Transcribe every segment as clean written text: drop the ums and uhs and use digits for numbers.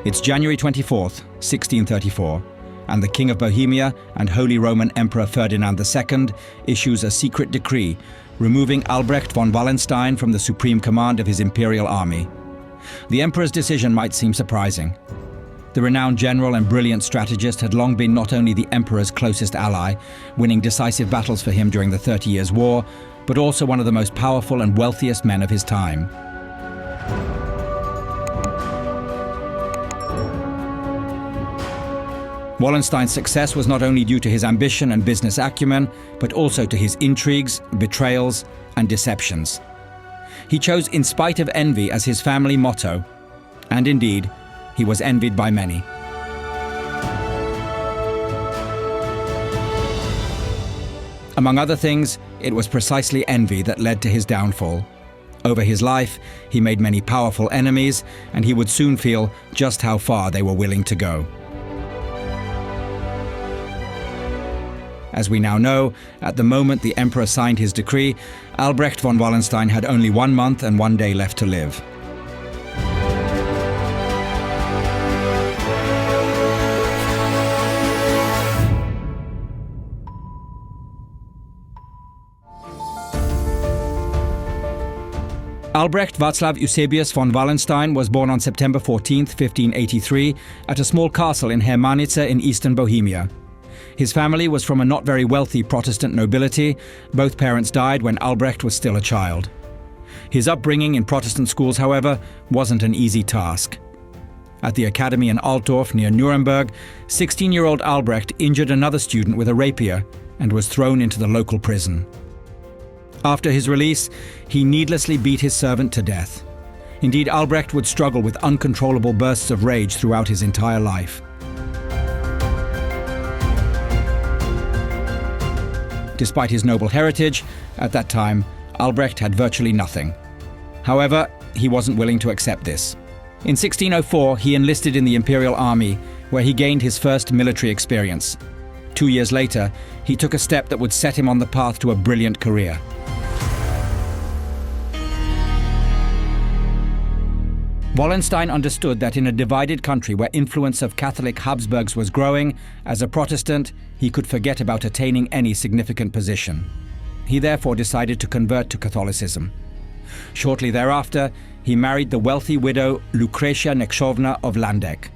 It's January 24th, 1634, and the King of Bohemia and Holy Roman Emperor Ferdinand II issues a secret decree removing Albrecht von Wallenstein from the supreme command of his imperial army. The emperor's decision might seem surprising. The renowned general and brilliant strategist had long been not only the emperor's closest ally, winning decisive battles for him during the 30 Years' War, but also one of the most powerful and wealthiest men of his time. Wallenstein's success was not only due to his ambition and business acumen, but also to his intrigues, betrayals, and deceptions. He chose "in spite of envy" as his family motto, and indeed, he was envied by many. Among other things, it was precisely envy that led to his downfall. Over his life, he made many powerful enemies, and he would soon feel just how far they were willing to go. As we now know, at the moment the emperor signed his decree, Albrecht von Wallenstein had only 1 month and 1 day left to live. Albrecht Václav Eusebius von Wallenstein was born on September 14, 1583, at a small castle in Hermanice in eastern Bohemia. His family was from a not very wealthy Protestant nobility. Both parents died when Albrecht was still a child. His upbringing in Protestant schools, however, wasn't an easy task. At the academy in Altdorf near Nuremberg, 16-year-old Albrecht injured another student with a rapier and was thrown into the local prison. After his release, he needlessly beat his servant to death. Indeed, Albrecht would struggle with uncontrollable bursts of rage throughout his entire life. Despite his noble heritage, at that time, Albrecht had virtually nothing. However, he wasn't willing to accept this. In 1604, he enlisted in the imperial army, where he gained his first military experience. 2 years later, he took a step that would set him on the path to a brilliant career. Wallenstein understood that in a divided country where influence of Catholic Habsburgs was growing, as a Protestant, he could forget about attaining any significant position. He therefore decided to convert to Catholicism. Shortly thereafter, he married the wealthy widow Lucretia Nekšovna of Landeck.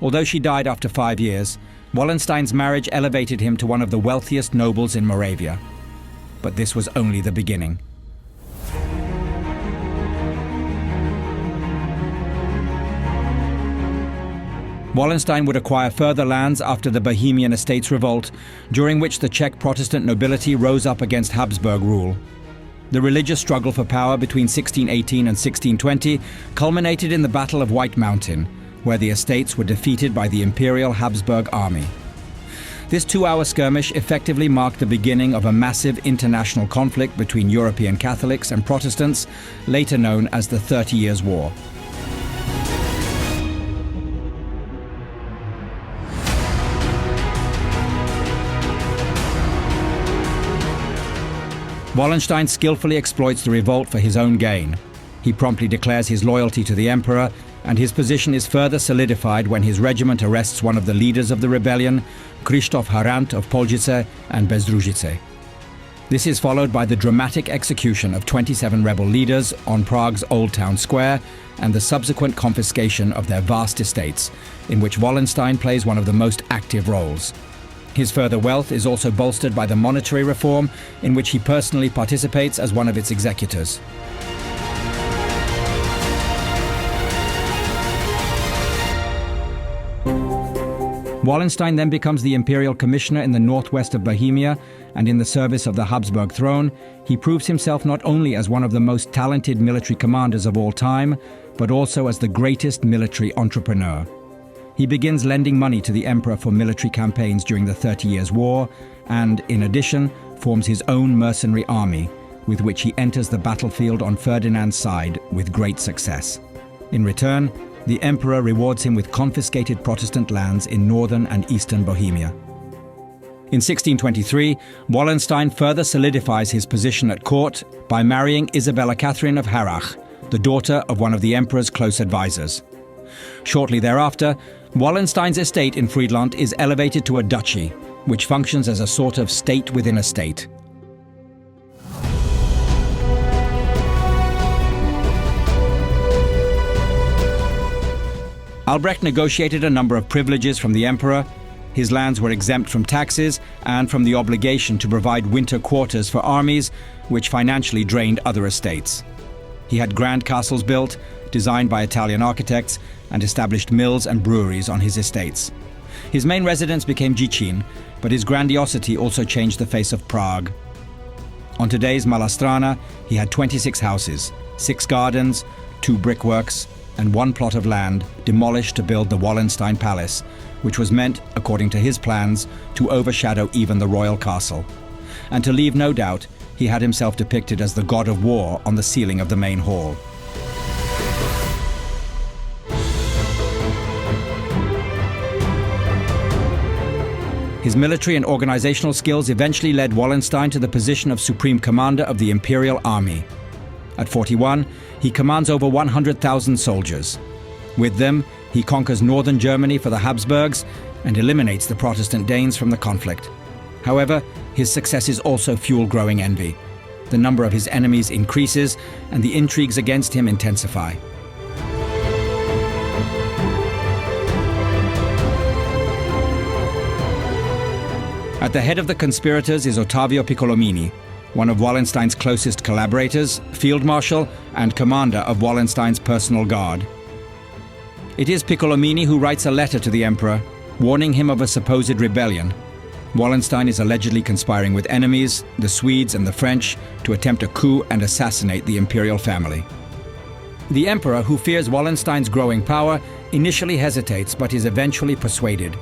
Although she died after 5 years, Wallenstein's marriage elevated him to one of the wealthiest nobles in Moravia. But this was only the beginning. Wallenstein would acquire further lands after the Bohemian Estates Revolt, during which the Czech Protestant nobility rose up against Habsburg rule. The religious struggle for power between 1618 and 1620 culminated in the Battle of White Mountain, where the estates were defeated by the Imperial Habsburg army. This 2-hour skirmish effectively marked the beginning of a massive international conflict between European Catholics and Protestants, later known as the 30 Years' War. Wallenstein skillfully exploits the revolt for his own gain. He promptly declares his loyalty to the emperor, and his position is further solidified when his regiment arrests one of the leaders of the rebellion, Krzysztof Harant of Poljice and Bezdružice. This is followed by the dramatic execution of 27 rebel leaders on Prague's Old Town Square and the subsequent confiscation of their vast estates, in which Wallenstein plays one of the most active roles. His further wealth is also bolstered by the monetary reform, in which he personally participates as one of its executors. Wallenstein then becomes the imperial commissioner in the northwest of Bohemia, and in the service of the Habsburg throne, he proves himself not only as one of the most talented military commanders of all time, but also as the greatest military entrepreneur. He begins lending money to the emperor for military campaigns during the 30 Years' War, and, in addition, forms his own mercenary army, with which he enters the battlefield on Ferdinand's side with great success. In return, the emperor rewards him with confiscated Protestant lands in northern and eastern Bohemia. In 1623, Wallenstein further solidifies his position at court by marrying Isabella Catherine of Harrach, the daughter of one of the emperor's close advisors. Shortly thereafter, Wallenstein's estate in Friedland is elevated to a duchy, which functions as a sort of state within a state. Albrecht negotiated a number of privileges from the emperor. His lands were exempt from taxes and from the obligation to provide winter quarters for armies, which financially drained other estates. He had grand castles built, designed by Italian architects, and established mills and breweries on his estates. His main residence became Děčín, but his grandiosity also changed the face of Prague. On today's Malá Strana, he had 26 houses, 6 gardens, 2 brickworks, and 1 plot of land demolished to build the Wallenstein Palace, which was meant, according to his plans, to overshadow even the royal castle. And to leave no doubt, he had himself depicted as the god of war on the ceiling of the main hall. His military and organizational skills eventually led Wallenstein to the position of supreme commander of the imperial army. At 41, he commands over 100,000 soldiers. With them, he conquers northern Germany for the Habsburgs and eliminates the Protestant Danes from the conflict. However, his successes also fuel growing envy. The number of his enemies increases and the intrigues against him intensify. At the head of the conspirators is Ottavio Piccolomini, one of Wallenstein's closest collaborators, field marshal, and commander of Wallenstein's personal guard. It is Piccolomini who writes a letter to the emperor, warning him of a supposed rebellion. Wallenstein is allegedly conspiring with enemies, the Swedes and the French, to attempt a coup and assassinate the imperial family. The emperor, who fears Wallenstein's growing power, initially hesitates but is eventually persuaded.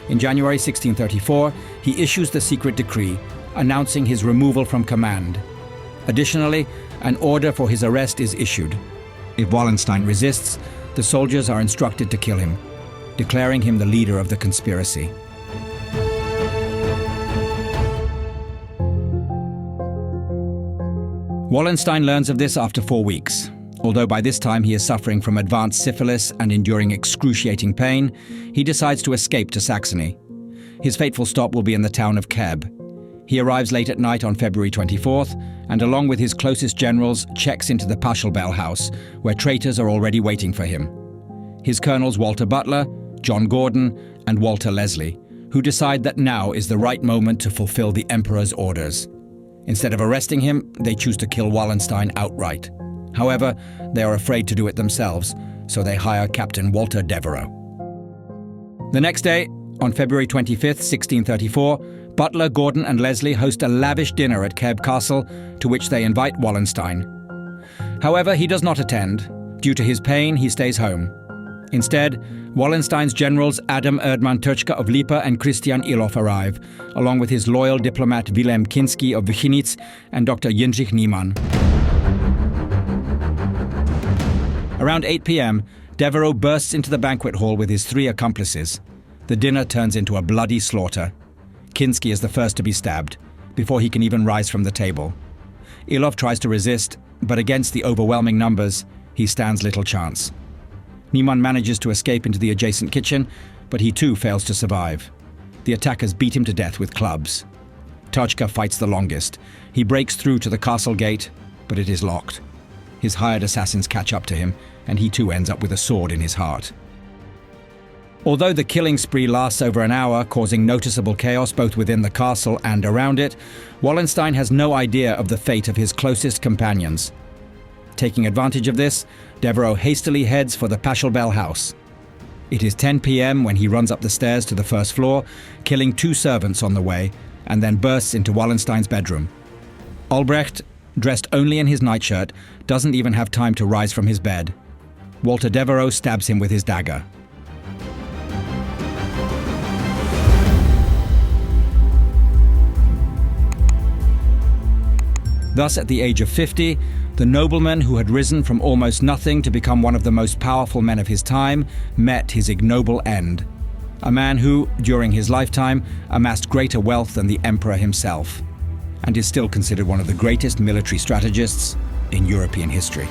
In January 1634, he issues the secret decree, announcing his removal from command. Additionally, an order for his arrest is issued. If Wallenstein resists, the soldiers are instructed to kill him, declaring him the leader of the conspiracy. Wallenstein learns of this after 4 weeks. Although by this time he is suffering from advanced syphilis and enduring excruciating pain, he decides to escape to Saxony. His fateful stop will be in the town of Keb. He arrives late at night on February 24th, and along with his closest generals, checks into the Pachelbel house, where traitors are already waiting for him. His colonels Walter Butler, John Gordon, and Walter Leslie, who decide that now is the right moment to fulfill the emperor's orders. Instead of arresting him, they choose to kill Wallenstein outright. However, they are afraid to do it themselves, so they hire Captain Walter Devereux. The next day, on February 25th, 1634, Butler, Gordon and Leslie host a lavish dinner at Keb Castle, to which they invite Wallenstein. However, he does not attend. Due to his pain, he stays home. Instead, Wallenstein's generals Adam Erdmann Turczka of Lipa and Christian Iloff arrive, along with his loyal diplomat Wilhelm Kinsky of Wychnitz and Dr. Jindřich Niemann. Around 8 p.m., Devereux bursts into the banquet hall with his 3 accomplices. The dinner turns into a bloody slaughter. Kinsky is the first to be stabbed, before he can even rise from the table. Iloff tries to resist, but against the overwhelming numbers, he stands little chance. Niemann manages to escape into the adjacent kitchen, but he too fails to survive. The attackers beat him to death with clubs. Turczka fights the longest. He breaks through to the castle gate, but it is locked. His hired assassins catch up to him, and he too ends up with a sword in his heart. Although the killing spree lasts over an hour, causing noticeable chaos both within the castle and around it, Wallenstein has no idea of the fate of his closest companions. Taking advantage of this, Devereux hastily heads for the Pachelbel house. It is 10 p.m. when he runs up the stairs to the first floor, killing 2 servants on the way, and then bursts into Wallenstein's bedroom. Albrecht, dressed only in his nightshirt, doesn't even have time to rise from his bed. Walter Devereux stabs him with his dagger. Thus, at the age of 50, the nobleman who had risen from almost nothing to become one of the most powerful men of his time met his ignoble end. A man who, during his lifetime, amassed greater wealth than the emperor himself, and is still considered one of the greatest military strategists in European history.